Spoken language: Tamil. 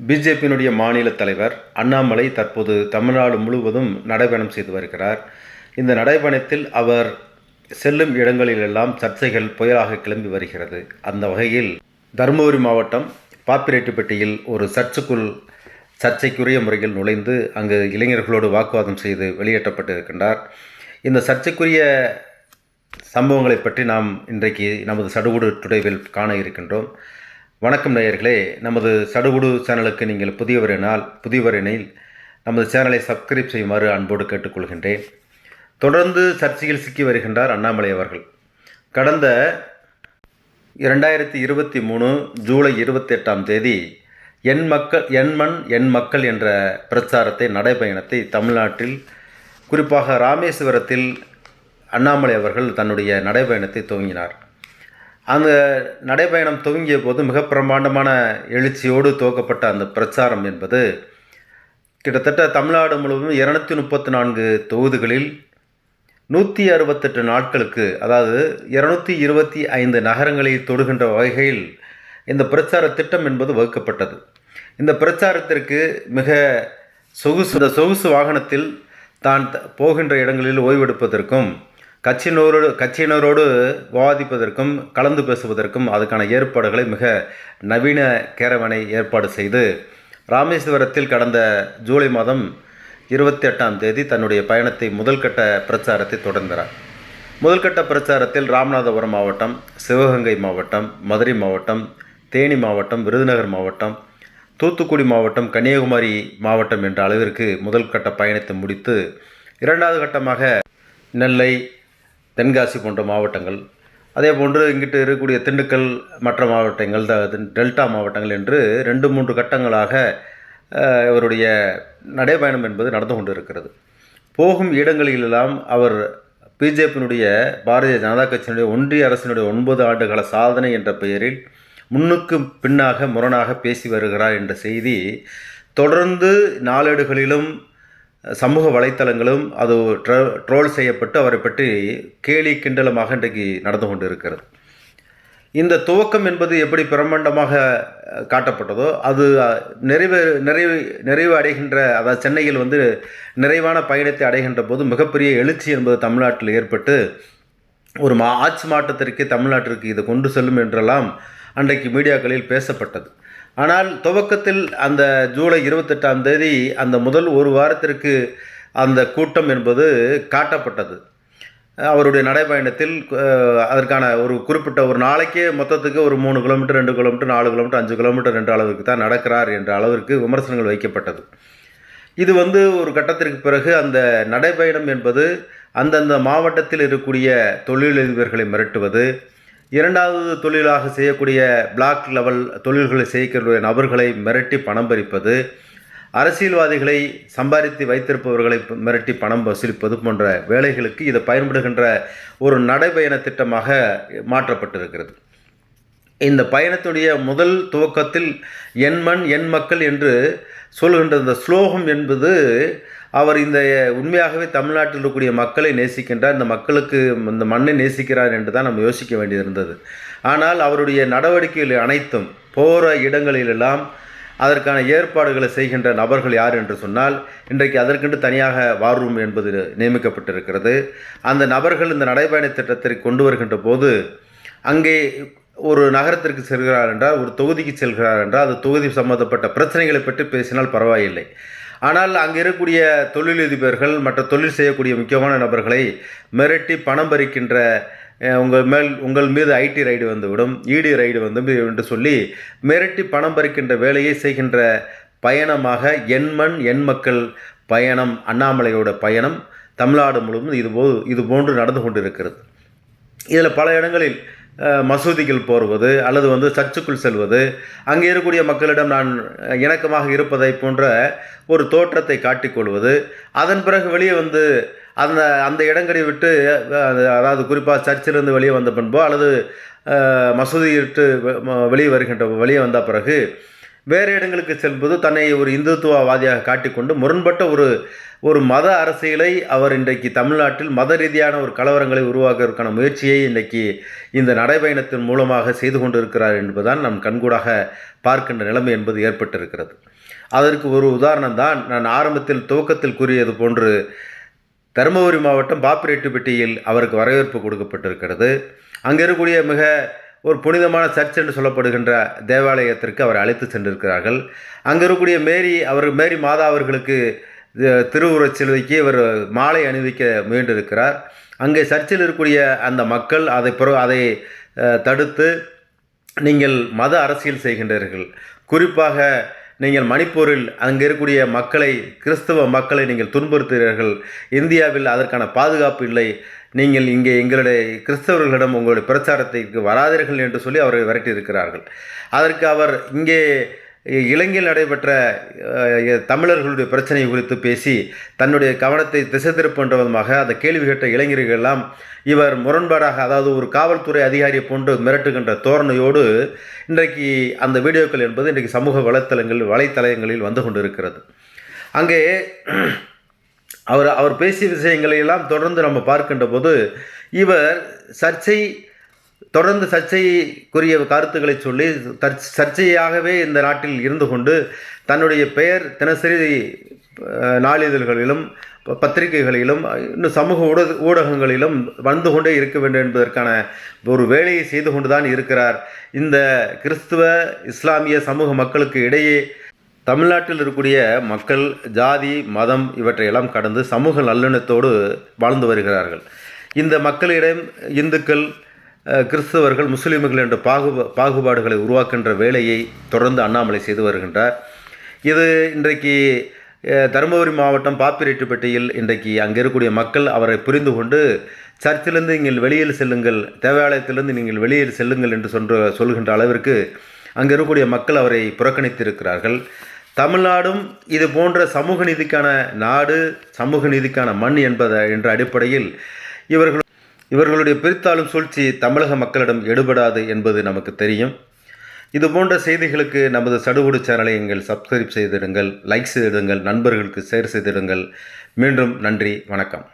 பிஜேபியினுடைய மாநில தலைவர் அண்ணாமலை தற்போது தமிழ்நாடு முழுவதும் நடைபயணம் செய்து வருகிறார். இந்த நடைபயணத்தில் அவர் செல்லும் இடங்களிலெல்லாம் சர்ச்சைகள் புயலாக கிளம்பி வருகிறது. அந்த வகையில் தருமபுரி மாவட்டம் பாப்பிரெட்டிப்பட்டியில் ஒரு சர்ச்சைக்குரிய முறையில் நுழைந்து அங்கு இளைஞர்களோடு வாக்குவாதம் செய்து வெளியேற்றப்பட்டிருக்கின்றார். இந்த சர்ச்சைக்குரிய சம்பவங்களை பற்றி நாம் இன்றைக்கு நமது சடுகுடு டுடேவில் காண இருக்கின்றோம். வணக்கம் நேயர்களே, நமது சடுகுடு சேனலுக்கு நீங்கள் புதியவரெனில் நமது சேனலை சப்ஸ்கிரைப் செய்யுமாறு அன்போடு கேட்டுக்கொள்கின்றேன். தொடர்ந்து சர்ச்சையில் சிக்கி வருகின்றார் அண்ணாமலை அவர்கள். கடந்த 2023 ஜூலை 28 என் மக்கள் என் மண் என் மக்கள் என்ற பிரச்சாரத்தை நடைபயணத்தை தமிழ்நாட்டில் குறிப்பாக ராமேஸ்வரத்தில் அண்ணாமலை அவர்கள் தன்னுடைய நடைபயணத்தை துவங்கினார். அந்த நடைபயணம் துவங்கிய போது மிக பிரம்மாண்டமான எழுச்சியோடு துவக்கப்பட்ட அந்த பிரச்சாரம் என்பது கிட்டத்தட்ட தமிழ்நாடு முழுவதும் 234 தொகுதிகளில் 168 நாட்களுக்கு, அதாவது 225 நகரங்களை தொடுகின்ற வகையில் இந்த பிரச்சார திட்டம் என்பது வகுக்கப்பட்டது. இந்த பிரச்சாரத்திற்கு மிக சொகுசு வாகனத்தில் தான் போகின்ற இடங்களில் ஓய்வெடுப்பதற்கும் கட்சியினரோடு விவாதிப்பதற்கும் கலந்து பேசுவதற்கும் அதுக்கான ஏற்பாடுகளை மிக நவீன கேரவனை ஏற்பாடு செய்து ராமேஸ்வரத்தில் கடந்த ஜூலை மாதம் 28 தன்னுடைய பயணத்தை முதல்கட்ட பிரச்சாரத்தை தொடர்ந்தார். முதல்கட்ட பிரச்சாரத்தில் ராமநாதபுரம் மாவட்டம், சிவகங்கை மாவட்டம், மதுரை மாவட்டம், தேனி மாவட்டம், விருதுநகர் மாவட்டம், தூத்துக்குடி மாவட்டம், கன்னியாகுமரி மாவட்டம் என்ற அளவிற்கு முதல் கட்ட பயணத்தை முடித்து இரண்டாவது கட்டமாக நெல்லை, தென்காசி போன்ற மாவட்டங்கள், அதே போன்று இங்கிட்டு இருக்கக்கூடிய திண்டுக்கல், மற்ற மாவட்டங்கள், டெல்டா மாவட்டங்கள் என்று 2-3 கட்டங்களாக இவருடைய நடைபயணம் என்பது நடந்து கொண்டு இருக்கிறது. போகும் இடங்களிலெல்லாம் அவர் பிஜேபியினுடைய பாரதிய ஜனதா கட்சியினுடைய ஒன்றிய அரசினுடைய 9 ஆண்டுகால சாதனை என்ற பெயரில் முன்னுக்கு பின்னாக முரணாக பேசி வருகிறார் என்ற செய்தி தொடர்ந்து நாளேடுகளிலும் சமூக வலைத்தளங்களும் அது ட்ரோல் செய்யப்பட்டு அவரை பற்றி கேலி கிண்டலமாக இன்றைக்கு நடந்து கொண்டு இருக்கிறது. இந்த துவக்கம் என்பது எப்படி பிரம்மாண்டமாக காட்டப்பட்டதோ அது நிறைவு அடைகின்ற, அதாவது சென்னையில் நிறைவான பயணத்தை அடைகின்ற போது மிகப்பெரிய எழுச்சி என்பது தமிழ்நாட்டில் ஏற்பட்டு ஒரு ஆட்சி மாற்றத்திற்கு தமிழ்நாட்டிற்கு இது கொண்டு செல்லும் என்றெல்லாம் அன்றைக்கு மீடியாக்களில் பேசப்பட்டது. ஆனால் துவக்கத்தில் அந்த ஜூலை 28 அந்த முதல் ஒரு வாரத்திற்கு அந்த கூட்டம் என்பது காட்டப்பட்டது. அவருடைய நடைபயணத்தில் அதற்கான ஒரு குறிப்பிட்ட ஒரு நாளைக்கே மொத்தத்துக்கு ஒரு 3 கிலோமீட்டர், 2 கிலோமீட்டர், 4 கிலோமீட்டர், 5 கிலோமீட்டர் என்ற அளவுக்கு தான் நடக்கிறார் என்ற அளவிற்கு விமர்சனங்கள் வைக்கப்பட்டது. இது ஒரு கட்டத்திற்கு பிறகு அந்த நடைபயணம் என்பது அந்தந்த மாவட்டத்தில் இருக்கக்கூடிய தொழிலதிபர்களை மிரட்டுவது, இரண்டாவது தொழிலாக செய்யக்கூடிய பிளாக் லெவல் தொழில்களை செய்யக்கூடிய நபர்களை மிரட்டி பணம் பறிப்பது, அரசியல்வாதிகளை சம்பாதித்து வைத்திருப்பவர்களை மிரட்டி பணம் வசூலிப்பது போன்ற வேலைகளுக்கு இது பயன்படுகின்ற ஒரு நடைபயண திட்டமாக மாற்றப்பட்டிருக்கிறது. இந்த பயணத்துடைய முதல் துவக்கத்தில் என் மண் என் மக்கள் என்று சொல்கின்ற இந்த ஸ்லோகம் என்பது அவர் உண்மையாகவே தமிழ்நாட்டில் இருக்கக்கூடிய மக்களை நேசிக்கின்றார், இந்த மக்களுக்கு இந்த மண்ணை நேசிக்கிறார் என்று தான் நம்ம யோசிக்க வேண்டியிருந்தது. ஆனால் அவருடைய நடவடிக்கைகள் அனைத்தும் போகிற இடங்களிலெல்லாம் அதற்கான ஏற்பாடுகளை செய்கின்ற நபர்கள் யார் என்று சொன்னால், இன்றைக்கு அதற்கென்று தனியாக வார் ரூம் என்பது நியமிக்கப்பட்டிருக்கிறது. அந்த நபர்கள் இந்த நடைபயண திட்டத்தை கொண்டு வருகின்ற போது அங்கே ஒரு நகரத்திற்கு செல்கிறார் என்றால், ஒரு தொகுதிக்கு செல்கிறார் என்றால், அது தொகுதி சம்பந்தப்பட்ட பிரச்சனைகளை பற்றி பேசினால் பரவாயில்லை. ஆனால் அங்கே இருக்கக்கூடிய தொழிலதிபர்கள், மற்ற தொழில் செய்யக்கூடிய முக்கியமான நபர்களை மிரட்டி பணம் பறிக்கின்ற, உங்கள் மீது ஐடி ரைடு வந்துவிடும், இடி ரைடு என்று சொல்லி மிரட்டி பணம் பறிக்கின்ற வேலையை செய்கின்ற பயணமாக என் மண் என் மக்கள் பயணம், அண்ணாமலையோட பயணம் தமிழ்நாடு முழுவதும் இது போன்று நடந்து கொண்டிருக்கிறது. இதில் பல இடங்களில் மசூதிகள் போடுவது அல்லது சர்ச்சுக்குள் செல்வது, அங்கே இருக்கக்கூடிய மக்களிடம் நான் இணக்கமாக இருப்பதை போன்ற ஒரு தோற்றத்தை காட்டிக்கொள்வது, அதன் பிறகு வெளியே அந்த இடங்களை விட்டு, அதாவது குறிப்பாக சர்ச்சிலிருந்து வெளியே வந்த பின்போ அல்லது மசூதியிட்டு வெளியே வந்த பிறகு வேறு இடங்களுக்கு செல்வது தன்னை ஒரு இந்துத்துவவாதியாக காட்டிக்கொண்டு முரண்பட்ட ஒரு மத அரசியலை அவர் இன்றைக்கு தமிழ்நாட்டில் மத ரீதியான ஒரு கலவரங்களை உருவாக்குவதற்கான முயற்சியை இன்றைக்கி இந்த நடைபயணத்தின் மூலமாக செய்து கொண்டிருக்கிறார் என்பதுதான் நம் கண்கூடாக பார்க்கின்ற நிலைமை என்பது ஏற்பட்டிருக்கிறது. அதற்கு ஒரு உதாரணம் தான் நான் ஆரம்பத்தில் துவக்கத்தில் கூறியது போன்று தருமபுரி மாவட்டம் பாப்பிரெட்டிப்பட்டியில் அவருக்கு வரவேற்பு கொடுக்கப்பட்டிருக்கிறது. அங்கே இருக்கக்கூடிய மிக ஒரு புனிதமான சர்ச் என்று சொல்லப்படுகின்ற தேவாலயத்திற்கு அவர் அழைத்து சென்றிருக்கிறார்கள். அங்கே இருக்கக்கூடிய மேரி மாதா அவர்களுக்கு திருவுருவச் சிலுவைக்கு இவர் மாலை அணிவிக்க முயன்றிருக்கிறார். அங்கே சர்ச்சில் இருக்கக்கூடிய அந்த மக்கள் அதை தடுத்து நீங்கள் மத அரசியல் செய்கின்றீர்கள், குறிப்பாக நீங்கள் மணிப்பூரில் அங்கே இருக்கக்கூடிய மக்களை, கிறிஸ்தவ மக்களை நீங்கள் துன்புறுத்துகிறீர்கள், இந்தியாவில் அதற்கான பாதுகாப்பு இல்லை, நீங்கள் இங்கே எங்களுடைய கிறிஸ்தவர்களிடம் உங்களுடைய பிரச்சாரத்திற்கு வராதீர்கள் என்று சொல்லி அவரை விரட்டியிருக்கிறார்கள். அதற்கு அவர் இங்கே இலங்கையில் நடைபெற்ற தமிழர்களுடைய பிரச்சனை குறித்து பேசி தன்னுடைய கவனத்தை திசை திருப்புகின்ற விதமாக அந்த கேள்வி கேட்ட இளைஞர்கள் எல்லாம் இவர் முரண்பாடாக, அதாவது ஒரு காவல்துறை அதிகாரியை போன்று மிரட்டுகின்ற தோரணையோடு இன்றைக்கு அந்த வீடியோக்கள் என்பது இன்றைக்கு சமூக வலைத்தளங்களில் வந்து கொண்டிருக்கிறது. அங்கே அவர் பேசிய விஷயங்களை எல்லாம் தொடர்ந்து நம்ம பார்க்கின்ற போது இவர் தொடர்ந்து சர்ச்சைக்குரிய கருத்துக்களை சொல்லி சர்ச்சையாகவே இந்த நாட்டில் இருந்து கொண்டு தன்னுடைய பெயர் தினசரி நாளிதழ்களிலும் பத்திரிகைகளிலும் இன்னும் சமூக ஊடகங்களிலும் வந்து கொண்டே இருக்க வேண்டும் என்பதற்கான ஒரு வேலையை செய்து கொண்டு தான் இருக்கிறார். இந்த கிறிஸ்துவ இஸ்லாமிய சமூக மக்களுக்கு இடையே தமிழ்நாட்டில் இருக்கக்கூடிய மக்கள் ஜாதி மதம் இவற்றையெல்லாம் கடந்து சமூக நல்லெண்ணத்தோடு வாழ்ந்து வருகிறார்கள். இந்த மக்களிடம் இந்துக்கள், கிறிஸ்தவர்கள், முஸ்லீம்கள் என்ற பாகுபாடுகளை உருவாக்கின்ற வேலையை தொடர்ந்து அண்ணாமலை செய்து வருகின்றார். இது இன்றைக்கு தருமபுரி மாவட்டம் பாப்பிரெட்டிப்பட்டியில் இன்றைக்கு அங்கே இருக்கக்கூடிய மக்கள் அவரை புரிந்து கொண்டு சர்ச்சிலிருந்து நீங்கள் வெளியில் செல்லுங்கள், தேவாலயத்திலிருந்து நீங்கள் வெளியில் செல்லுங்கள் என்று சொல்கின்ற அளவிற்கு அங்கே இருக்கக்கூடிய மக்கள் அவரை புறக்கணித்திருக்கிறார்கள். தமிழ்நாடும் இது போன்ற சமூக நீதிக்கான நாடு, சமூக நீதிக்கான மண் என்ற அடிப்படையில் இவர்களுடைய பிரித்தாளும் சூழ்ச்சி தமிழக மக்களிடம் எடுபடாது என்பது நமக்கு தெரியும். இது போன்ற செய்திகளுக்கு நமது சடுகுடு சேனலை நீங்கள் சப்ஸ்கிரைப் செய்திடுங்கள், லைக் செய்திடுங்கள், நண்பர்களுக்கு ஷேர் செய்திடுங்கள். மீண்டும் நன்றி, வணக்கம்.